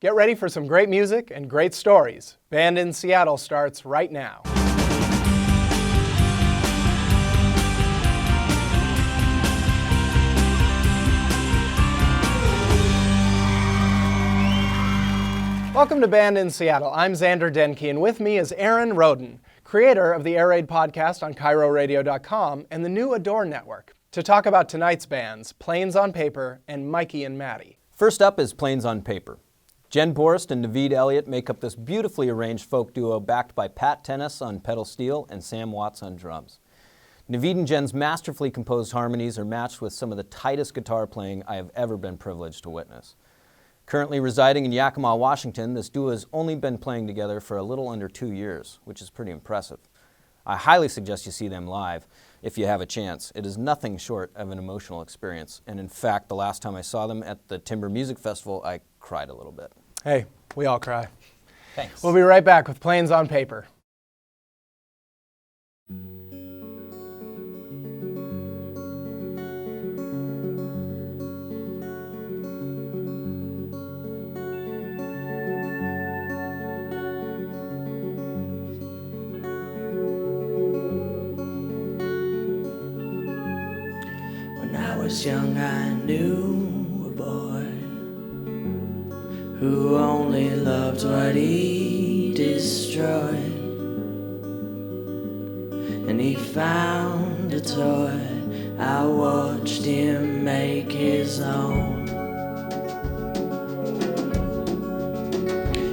Get ready for some great music and great stories. Band in Seattle starts right now. Welcome to Band in Seattle. I'm Xander Denke, and with me is Aaron Roden, creator of the Airdate podcast on ChiroRadio.com and the new Adore Network, to talk about tonight's bands, Planes on Paper and Mikey and Matty. First up is Planes on Paper. Jen Borst and Naveed Elliott make up this beautifully arranged folk duo backed by Pat Tennis on pedal steel and Sam Watts on drums. Naveed and Jen's masterfully composed harmonies are matched with some of the tightest guitar playing I have ever been privileged to witness. Currently residing in Yakima, Washington, this duo has only been playing together for a little under 2 years, which is pretty impressive. I highly suggest you see them live if you have a chance. It is nothing short of an emotional experience, and in fact, the last time I saw them at the Timber Music Festival, I cried a little bit. Hey, we all cry. Thanks. We'll be right back with Planes on Paper. When I was young, I knew a boy who only loved what he destroyed, and he found a toy. I watched him make his own.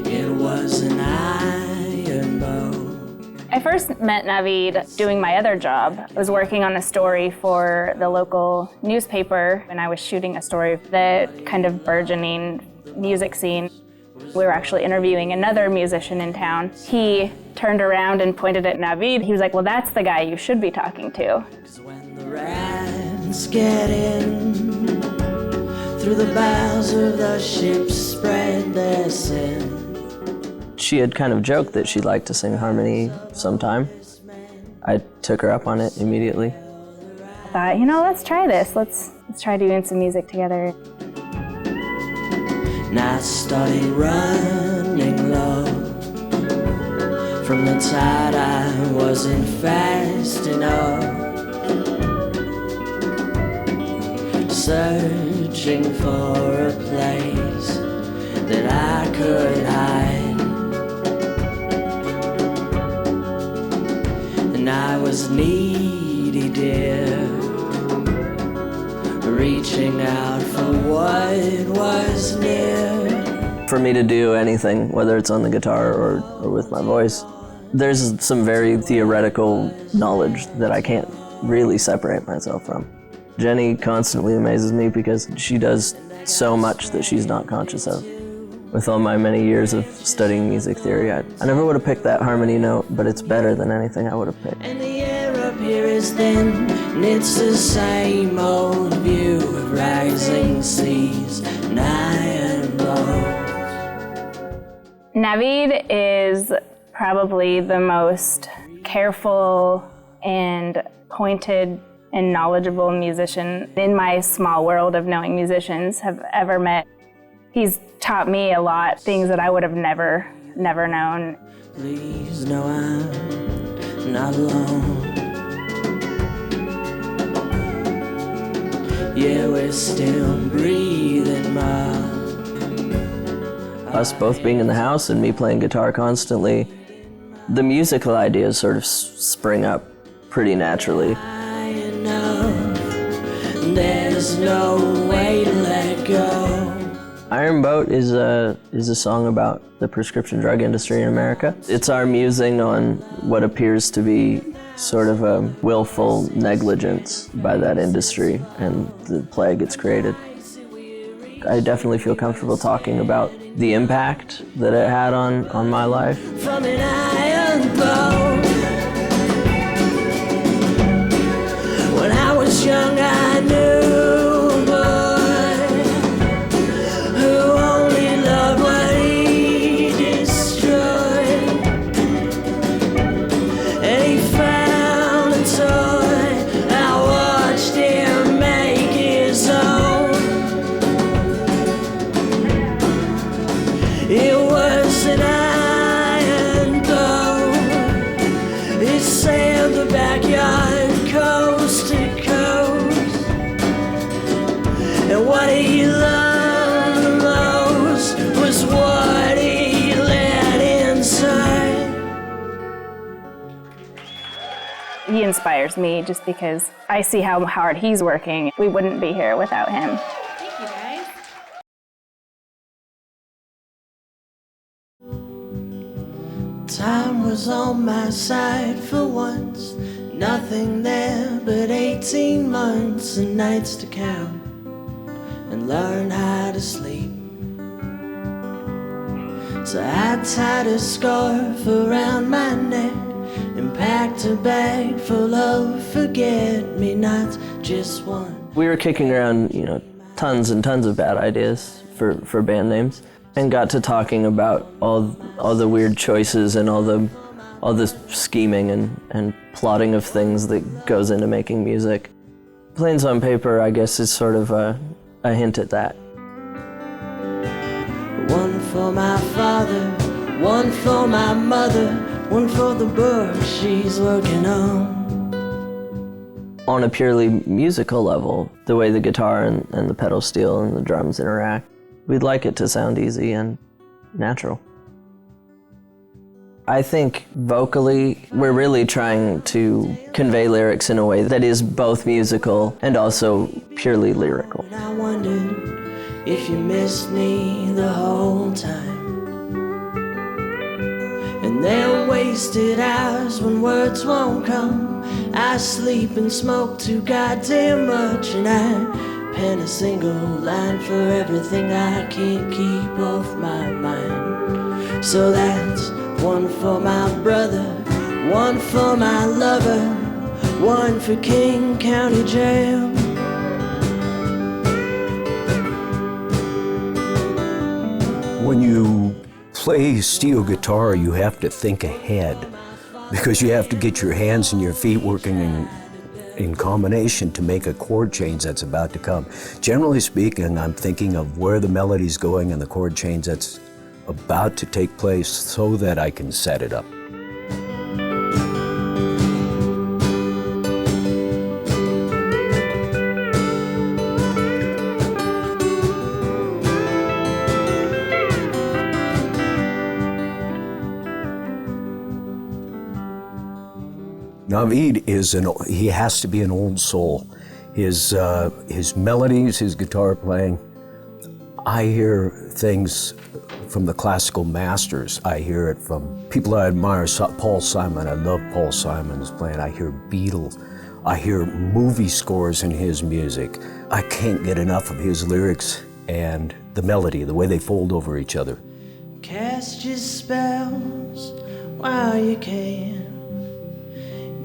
It was an iron bow. I first met Naveed doing my other job. I was working on a story for the local newspaper, and I was shooting a story of the kind of burgeoning music scene. We were actually interviewing another musician in town. He turned around and pointed at Naveed. He was like, well, that's the guy you should be talking to. 'Cause when the rats get in through the bows of the ship, spread their sin. She had kind of joked that she'd like to sing harmony sometime. I took her up on it immediately. I thought, let's try this. Let's try doing some music together. And I started running low. From the tide I wasn't fast enough, searching for a place that I could hide. And I was needy, dear, reaching out for what was near. For me to do anything, whether it's on the guitar or with my voice, there's some very theoretical knowledge that I can't really separate myself from. Jenny constantly amazes me because she does so much that she's not conscious of. With all my many years of studying music theory, I never would have picked that harmony note, but it's better than anything I would have picked. And the air up here is thin, and it's the same old view of rising seas and iron blows. Naveed is probably the most careful and pointed and knowledgeable musician in my small world of knowing musicians have ever met. He's taught me a lot, things that I would have never known. Please know I'm not alone. Yeah, we're still breathing mild. Us both being in the house and me playing guitar constantly, the musical ideas sort of spring up pretty naturally. There's no way to let go. Iron Boat is a song about the prescription drug industry in America. It's our musing on what appears to be sort of a willful negligence by that industry and the plague it's created. I definitely feel comfortable talking about the impact that it had on my life. From an iron boat. When I was young, I knew a boy who only loved what he destroyed, and he found a toy. I watched him make his own. was an iron boat. It sailed the backyard coast to coast. And what he loved the most was what he let inside. He inspires me just because I see how hard he's working. We wouldn't be here without him. Thank you, guys. Time was on my side for once. Nothing there but 18 months and nights to count and learn how to sleep. So I tied a scarf around my neck and packed a bag full of forget-me-nots, just one. We were kicking around, tons and tons of bad ideas for band names, and got to talking about all the weird choices and all the scheming and plotting of things that goes into making music. Planes on Paper, I guess, is sort of a hint at that. One for my father, one for my mother, one for the book she's working on. On a purely musical level, the way the guitar and the pedal steel and the drums interact, we'd like it to sound easy and natural. I think vocally, we're really trying to convey lyrics in a way that is both musical and also purely lyrical. I wondered if you missed me the whole time. And there are wasted hours when words won't come. I sleep and smoke too goddamn much, and I pen a single line for everything I can't keep off my mind. So that's one for my brother, one for my lover, one for King County Jail. When you play steel guitar, you have to think ahead because you have to get your hands and your feet working in combination to make a chord change that's about to come. Generally speaking, I'm thinking of where the melody's going and the chord change that's about to take place so that I can set it up. Naveed he has to be an old soul. His melodies, his guitar playing, I hear things from the classical masters. I hear it from people I admire. Paul Simon, I love Paul Simon's playing. I hear Beatles. I hear movie scores in his music. I can't get enough of his lyrics and the melody, the way they fold over each other. Cast your spells while you can,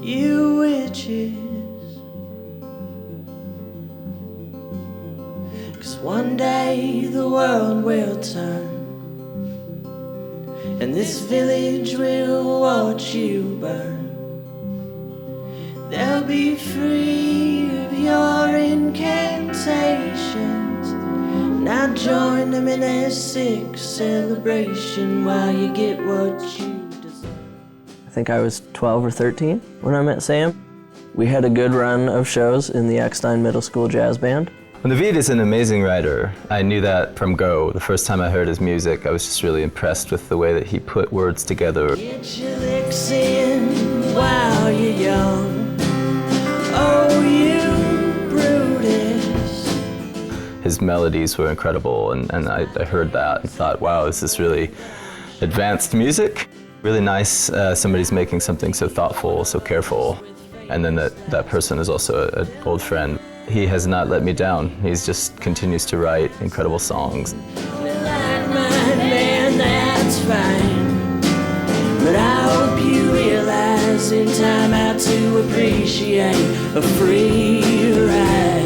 you witches. 'Cause one day the world will turn, and this village will watch you burn. They'll be free of your incantations. Now join them in their sick celebration while you get what you deserve. I think I was 12 or 13 when I met Sam. We had a good run of shows in the Eckstein Middle School Jazz Band. Well, Naveed is an amazing writer. I knew that from go. The first time I heard his music, I was just really impressed with the way that he put words together. Get your licks in while you're young. Oh, you Brutus. His melodies were incredible, and I heard that and thought, wow, this is really advanced music. Really nice, somebody's making something so thoughtful, so careful. And then that person is also an old friend. He has not let me down. He just continues to write incredible songs. Like mine, man, that's fine. But I hope you realize in time how to appreciate a free ride.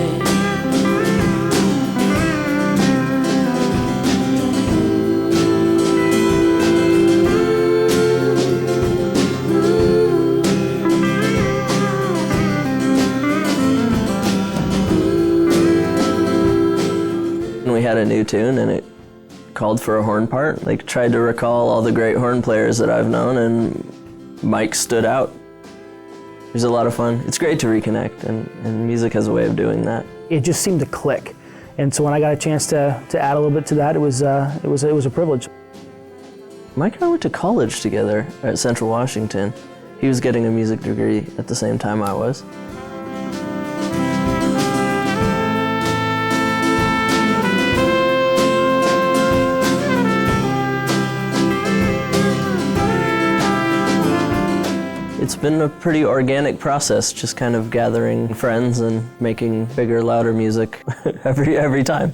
We had a new tune and it called for a horn part. Like, tried to recall all the great horn players that I've known, and Mike stood out. It was a lot of fun. It's great to reconnect, and music has a way of doing that. It just seemed to click. And so when I got a chance to add a little bit to that, it was a privilege. Mike and I went to college together at Central Washington. He was getting a music degree at the same time I was. It's been a pretty organic process, just kind of gathering friends and making bigger, louder music every time.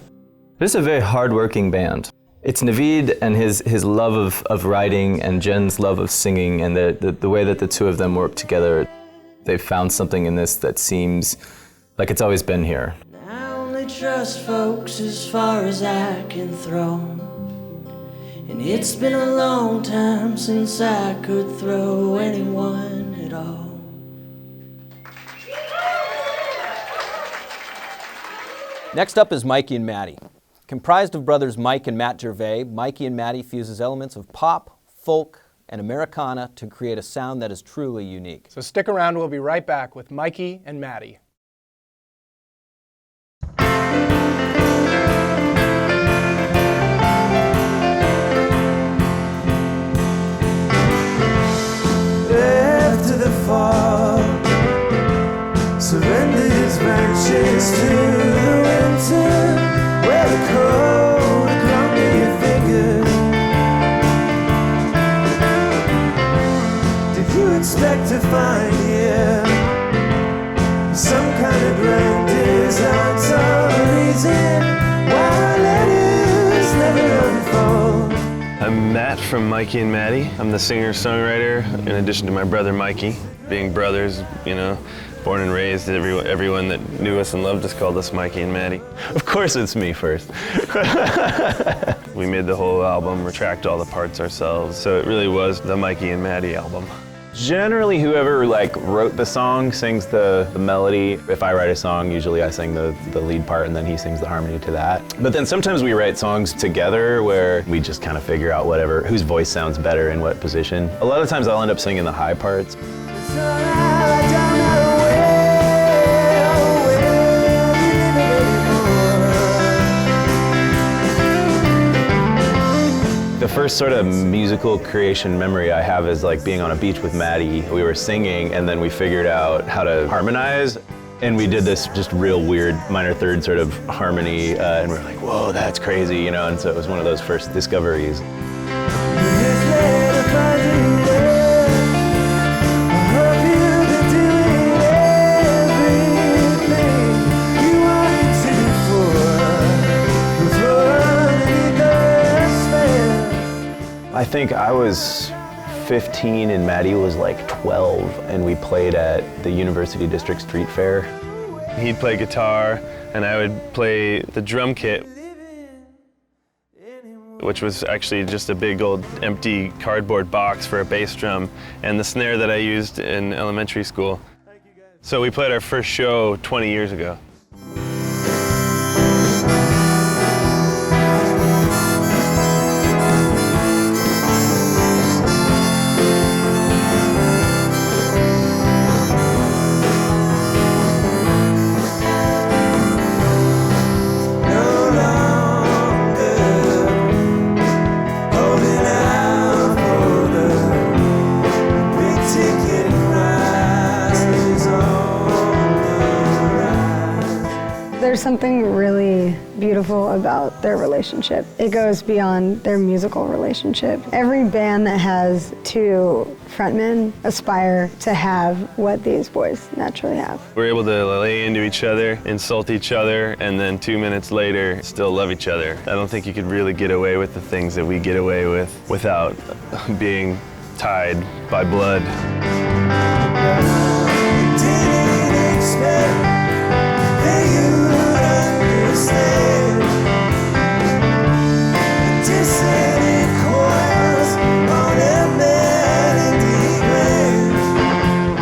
This is a very hard-working band. It's Naveed and his love of writing and Jen's love of singing, and the way that the two of them work together. They've found something in this that seems like it's always been here. I only trust folks as far as I can throw. And it's been a long time since I could throw anyone at all. Next up is Mikey and Matty. Comprised of brothers Mike and Matt Gervais, Mikey and Matty fuses elements of pop, folk, and Americana to create a sound that is truly unique. So stick around, we'll be right back with Mikey and Matty. After the fall, surrendered his branches to the winter, where the cold clung to your fingers. Did you expect to find here some kind of grand design, some reason why letters never unfold? I'm Matt from Mikey and Matty. I'm the singer-songwriter, in addition to my brother Mikey. Being brothers, you know, born and raised, everyone that knew us and loved us called us Mikey and Matty. Of course it's me first. We made the whole album, tracked all the parts ourselves, so it really was the Mikey and Matty album. Generally, whoever wrote the song sings the melody. If I write a song, usually I sing the lead part and then he sings the harmony to that. But then sometimes we write songs together where we just kind of figure out whose voice sounds better in what position. A lot of times I'll end up singing the high parts. The first sort of musical creation memory I have is being on a beach with Matty. We were singing and then we figured out how to harmonize. And we did this just real weird minor third sort of harmony and we were like, whoa, that's crazy, you know? And so it was one of those first discoveries. I think I was 15 and Matty was 12, and we played at the University District Street Fair. He'd play guitar and I would play the drum kit, which was actually just a big old empty cardboard box for a bass drum and the snare that I used in elementary school. So we played our first show 20 years ago. There's something really beautiful about their relationship. It goes beyond their musical relationship. Every band that has two frontmen aspire to have what these boys naturally have. We're able to lay into each other, insult each other, and then 2 minutes later, still love each other. I don't think you could really get away with the things that we get away with without being tied by blood. Didn't expect that you would understand. Dissonant chords on a melody grand.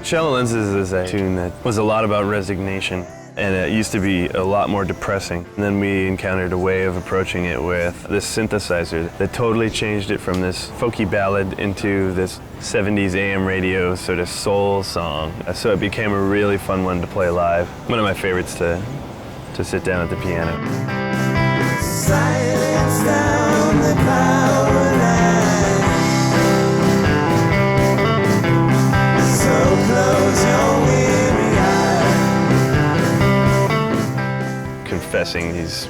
Shallow Lenses is a tune that was a lot about resignation. And it used to be a lot more depressing. And then we encountered a way of approaching it with this synthesizer that totally changed it from this folky ballad into this 70s AM radio sort of soul song. So it became a really fun one to play live. One of my favorites to sit down at the piano. Silence down the power line. So close your weary eyes. Confessing these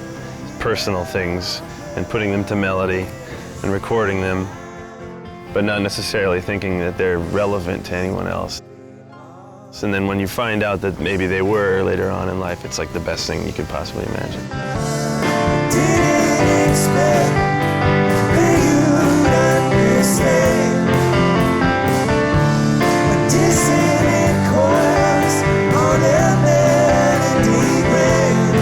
personal things and putting them to melody and recording them, but not necessarily thinking that they're relevant to anyone else. And then when you find out that maybe they were later on in life, it's like the best thing you could possibly imagine. Didn't expect that you'd understand a dissonant chorus on a melody grand.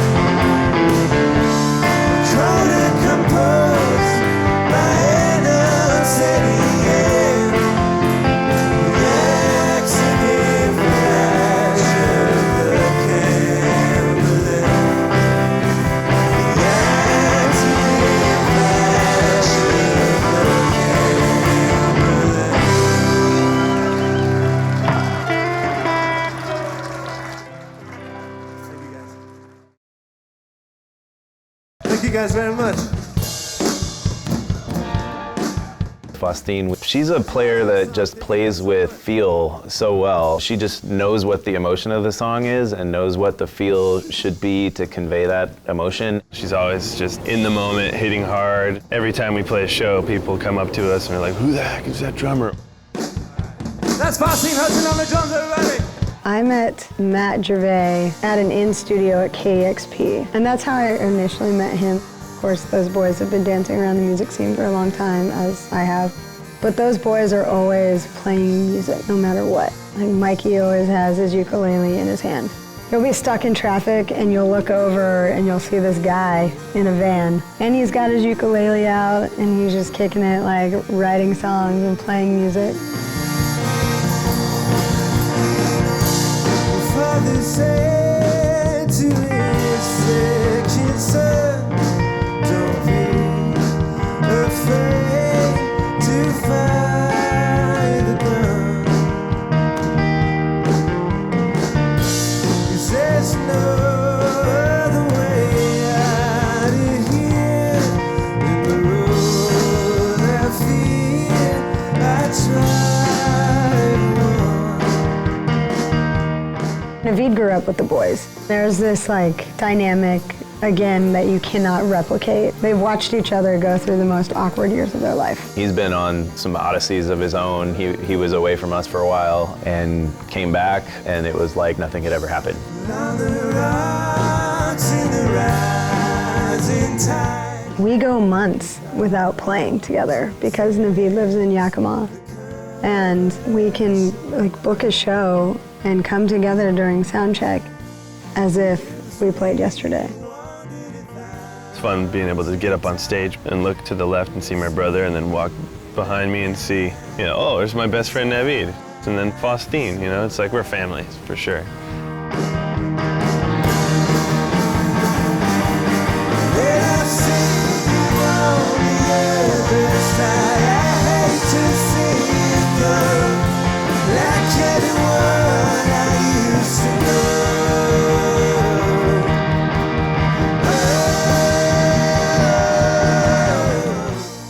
Trying to compose by an unsteady hand. The accident flash of the candle. The accident flash of the Thank you guys very much. Faustine, she's a player that just plays with feel so well. She just knows what the emotion of the song is and knows what the feel should be to convey that emotion. She's always just in the moment, hitting hard. Every time we play a show, people come up to us and are like, who the heck is that drummer? That's Faustine Hudson on the drums, everybody. I met Matt Gervais at an in-studio at KEXP, and that's how I initially met him. Of course, those boys have been dancing around the music scene for a long time, as I have. But those boys are always playing music, no matter what. Like Mikey always has his ukulele in his hand. You'll be stuck in traffic and you'll look over and you'll see this guy in a van. And he's got his ukulele out and he's just kicking it, like writing songs and playing music. Father said to his section son, don't be afraid to fire the gun. 'Cause there's no other way out of here than the road I fear I tried. Naveed grew up with the boys. There's this like dynamic, again, that you cannot replicate. They've watched each other go through the most awkward years of their life. He's been on some odysseys of his own. He was away from us for a while and came back, and it was like nothing had ever happened. On the rocks in the rising tide. We go months without playing together because Naveed lives in Yakima. And we can like book a show and come together during sound check as if we played yesterday. It's fun being able to get up on stage and look to the left and see my brother, and then walk behind me and see, oh, there's my best friend Naveed. And then Faustine, it's like we're family, for sure.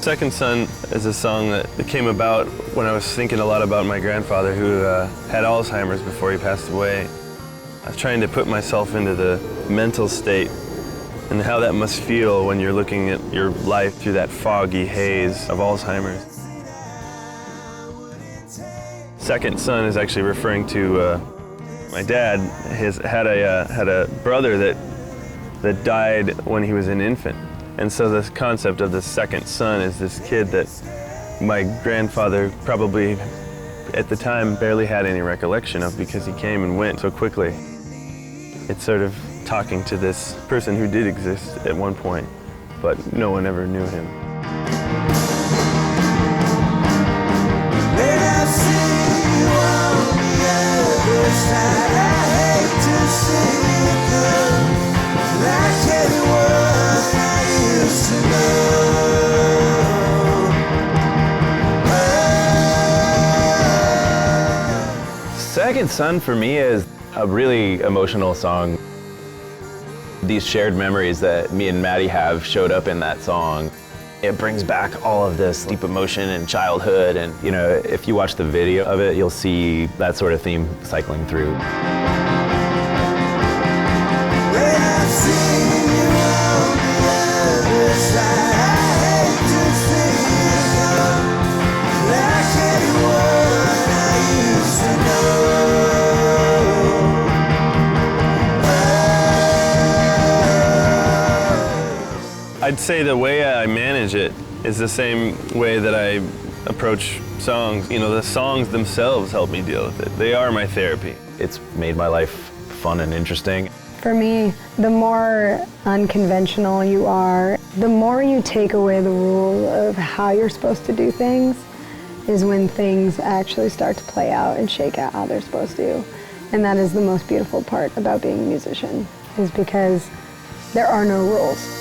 Second Son is a song that came about when I was thinking a lot about my grandfather, who had Alzheimer's before he passed away. I was trying to put myself into the mental state and how that must feel when you're looking at your life through that foggy haze of Alzheimer's. Second Son is actually referring to my dad. Had a brother that died when he was an infant. And so this concept of the second son is this kid that my grandfather probably at the time barely had any recollection of because he came and went so quickly. It's sort of talking to this person who did exist at one point, but no one ever knew him. I hate to see it go. Made Sun for me is a really emotional song. These shared memories that me and Maddie have showed up in that song. It brings back all of this deep emotion and childhood, and you know, if you watch the video of it, you'll see that sort of theme cycling through. I'd say the way I manage it is the same way that I approach songs. You know, the songs themselves help me deal with it. They are my therapy. It's made my life fun and interesting. For me, the more unconventional you are, the more you take away the rule of how you're supposed to do things, is when things actually start to play out and shake out how they're supposed to. And that is the most beautiful part about being a musician, is because there are no rules.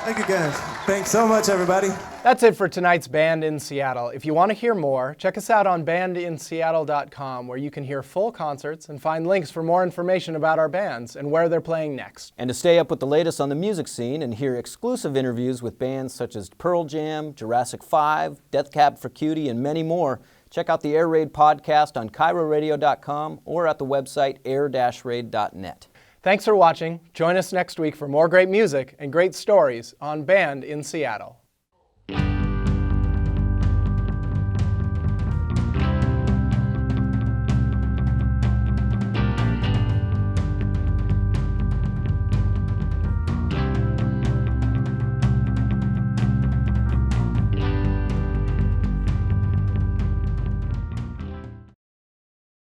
Thank you guys. Thanks so much, everybody. That's it for tonight's Band in Seattle. If you want to hear more, check us out on bandinseattle.com, where you can hear full concerts and find links for more information about our bands and where they're playing next. And to stay up with the latest on the music scene and hear exclusive interviews with bands such as Pearl Jam, Jurassic 5, Death Cab for Cutie, and many more, check out the Air Raid podcast on KairoRadio.com or at the website air-raid.net. Thanks for watching. Join us next week for more great music and great stories on Band in Seattle.